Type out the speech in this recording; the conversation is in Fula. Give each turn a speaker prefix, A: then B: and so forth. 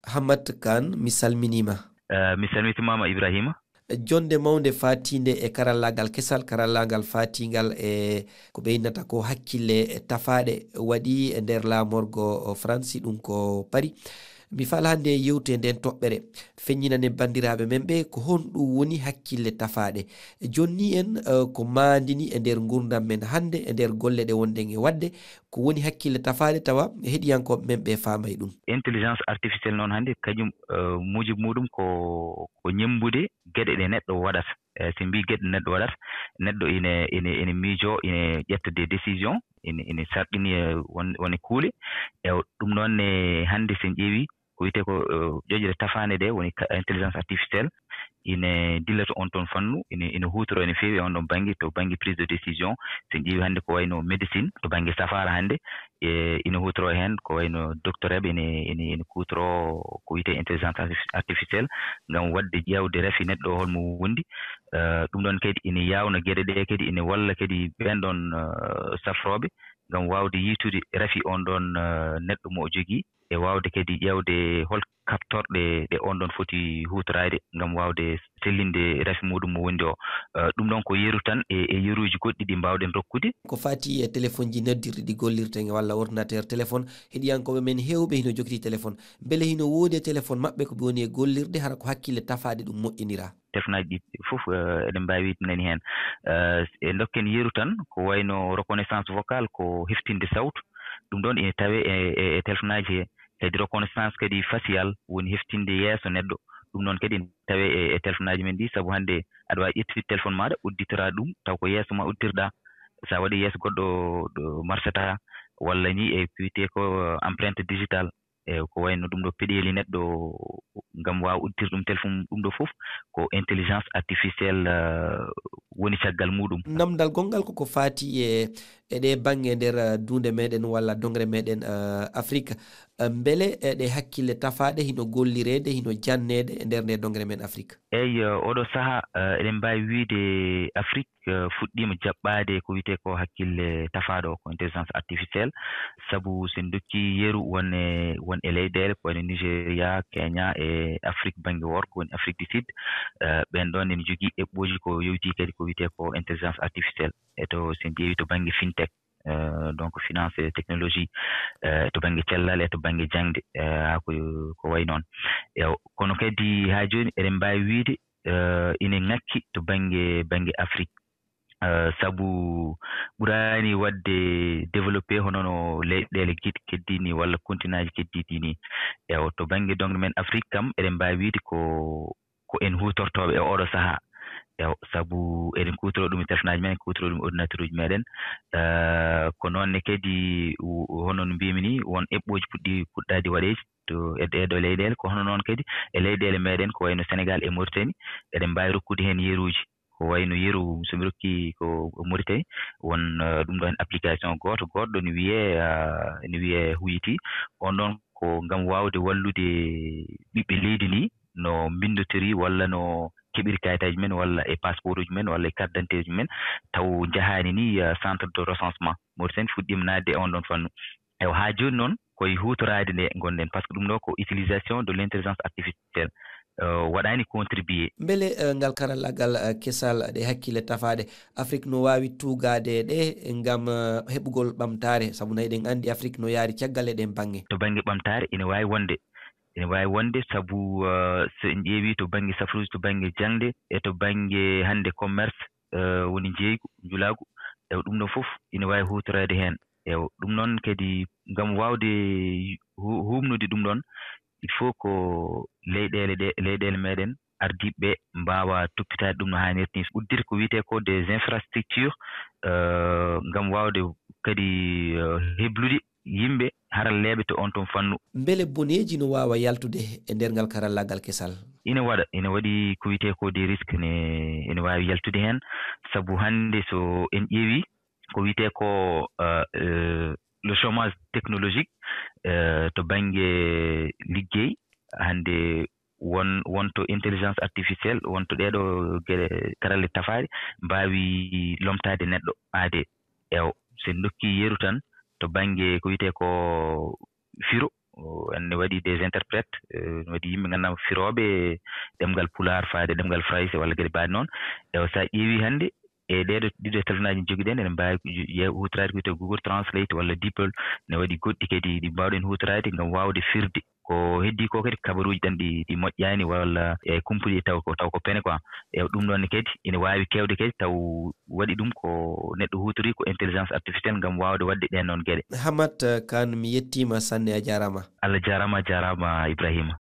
A: Hammat Kane mi salminima.
B: Mi salmitimama Ibrahima.
A: Jonde mawnde fatinde e karallagal kesal karallagal fatingal e ko ɓeynata ko hakkille tafaɗe waɗi e nder lamorgo France ɗum ko Paris. Mi fala hande yewte nden toɓɓere feññinane bandiraɓe men ɓe ko honɗum woni hakkille tafaɗe jonni en ko mandini e nder gurdam men hande e nder golle ɗe wonɗen e wadde ko woni hakkille tafaɗe tawa heɗiyankoɓe men ɓe famay ɗum.
B: Intelligence artificielle noon hande kañum mujibu muɗum ko ñembude gueɗe ɗe neɗɗo waɗata. So mbi gueɗe neɗɗo waɗata neɗɗo ine miijo ine ƴetta des décisions ine sarɗini woni kuule e ɗum noon ne hande sen ƴeewi ko wiyete ko ƴoƴre tafande ɗe woni intelligence artificielle ine dillata on toon fannu ine hutoro ene feewi on ɗon banggue to banggue prise de décision sen ƴeewi hande ko wayno médecine to banggue safara hande ine hutoro hen ko wayno docteur eɓe ine kutoro ko wiyete intelligence artificielle ngam wadde ƴewde rafi neɗɗo holmo wondi ɗum ɗon kadi ine yawna gueɗe ɗe kadi ine walla kadi ɓen ɗon safroɓe ngam wawde yitude rafi on ɗon neɗɗo mo o jogui e wawde kadi ƴewde hol kaptorɗe ɗe on ɗon foti hutorade ngam wawde sellinde rafi muɗum mo wondi o ɗum ɗon ko yeru tan e yeruji goɗɗi ɗi mbawɗen rokkude
A: ko fati e téléphone ji noddirɗi ɗi gollirten walla ordinateur téléphone heɗiyankoɓe men hewɓe hino jogiti téléphone beele hino woodi téléphone mabɓe ko ɓe woni e gollirde hara ko hakkille tafaɗe ɗum moƴƴinira.
B: téléphone aji ɗi fof eɗen mbawi wiitanani hen e dokken yeru tan ko wayno reconnaissance vocale ko heftinde sawtu ɗum ɗon ine tawe e téléphone aji he kadi reconnaissance kadi facial woni heftinde yeeso neɗɗo ɗum noon kadi tawe e téléphone aji men ɗi saabu hande aɗa wawi ƴettude téléphone maɗa udditora ɗum taw ko yeeso ma uddirɗa sa waɗi yeeso goɗɗo ɗo marsata walla ni e wiyete ko empreinte digital e ko wayno ɗum ɗo peɗeli neɗɗo ngam wawa uddir ɗum téléphone ɗum ɗo foof ko intelligence artificielle woni caggal muɗum.
A: namdal gongal koko fati ɗe banggue nder dunde meɗen walla dongre meɗen Afrique beele ɗe hakkille tafaɗe hino gollirede hino jannede e nder nde dongre men Afrique.
B: Eyyi oɗo saaha eɗen mbawi wiide Afrique fuɗɗima jaɓɓade ko wiyete ko hakkille tafaɗo ko intelligence artificielle saabu sen dokki yeru won e leyɗele ko wayno Nigéria Kenya e Afrique banggue worko woni Afrique du Sud ɓen ɗon ene jogui eɓɓoji ko yewti kadi ko wiyete ko intelligence artificielle e to sen ƴeewi to banggue fintech donc finance et technologie to banggue cellal e to banggue jangde ha ko way noon kono kadi ha joni eɗen mbawi wiide ine ngakki to banggue Afrique sabu ɓurani wadde développé hono no leyɗele keddini walla continent ji keddiɗi ni to banggue dongre men Afrique kam eɗen mbawi wiide ko en hutortoɓe e oɗo saaha sabu eɗen kutoro ɗum e téléphone aji men kutoro ɗum ordinateur uji meɗen ko noonne kadi hono no mbimi ni won eɓɓoji puɗɗadi waɗeji to eɗo leyɗele ko hono noon kadi e leyɗele meɗen ko wayno Sénégal e Mauritanie eɗen mbawi rokkude hen yeruji ko wayno yeru somi rokki ko Mauritanie won ɗum ɗon application goɗɗo ne wiye Huyti on ɗon ko ngam wawde wallude ɓiɓɓe leydi ni no mbindotori walla no keɓiri kayitaji men walla e passeport uji men walla e carte d'identité uji men taw jahani ni centre de recensement Mauritanie fuɗɗima nadde e on ɗon fannu ha joni noon koye hutorade nde gonɗen par ce que ɗum ɗo ko utilisation de l' intelligence artificielle waɗani contribué
A: beele ngal karallagal kesal ɗe hakkille tafaɗe Afrique no wawi tugade ɗe ngam heɓugol ɓamtare saabu nayi ɗen andi Afrique no yaari caggal e ɗen banggue
B: to banggue ɓamtare ene wawi wonde saabu so en ƴeewi to banggue safruji to banggue jangde e to banggue hande commerce woni jeygu julagu e ɗum ɗo foof ine wawi hutorade hen e ɗum noon kadi ngam wawde humnude ɗum ɗon il faut ko leyɗele meɗen ardiɓe mbawa toppitade ɗum no hannirta ni uddirde ko wiyete ko des infrastructures ngam wawde kadi heblude yimɓe haralleɓe to on ton fannu
A: beele boneji no wawa yaltude e nder ngal karallagal kesal
B: ine waɗi ko wiyete ko des risques ene wawi yaltude hen saabu hande so en ƴeewi ko wiyete ko le chômage technologique to banggue liggey hande wonto intelligence artificielle wonto ɗeɗo gueɗe karalle tafaɗe mbawi lomtade neɗɗo aade sen dokki yeru tan to banggue ko wiyete ko firo ne waɗi des interprètes ne waɗi yimɓe ganndama firooɓe ɗemngal pular faade ɗemngal français walla geɗe mbaɗi noon so a ƴeewi hannde e ɗiɗo téléphone aji jogiɗen eɗen mbawi hutorade ko wiyete Google Translate walla DeepL ne waɗi goɗɗi kadi ɗi mbawɗen hutorade ngam wawde firde ko heddi ko kadi kabaruji ɗan ɗi moƴƴani walla e kumpuɗi taw ko pene quoi e ɗum ɗon kadi ene wawi kewde kadi taw waɗi ɗum ko neɗɗo hutori ko intelligence artificielle ngam wawde wadde ɗen noon gueɗe.
A: Hamat Kane mi yettima sanne, a jarama.
B: Allah jarama Ibrahima.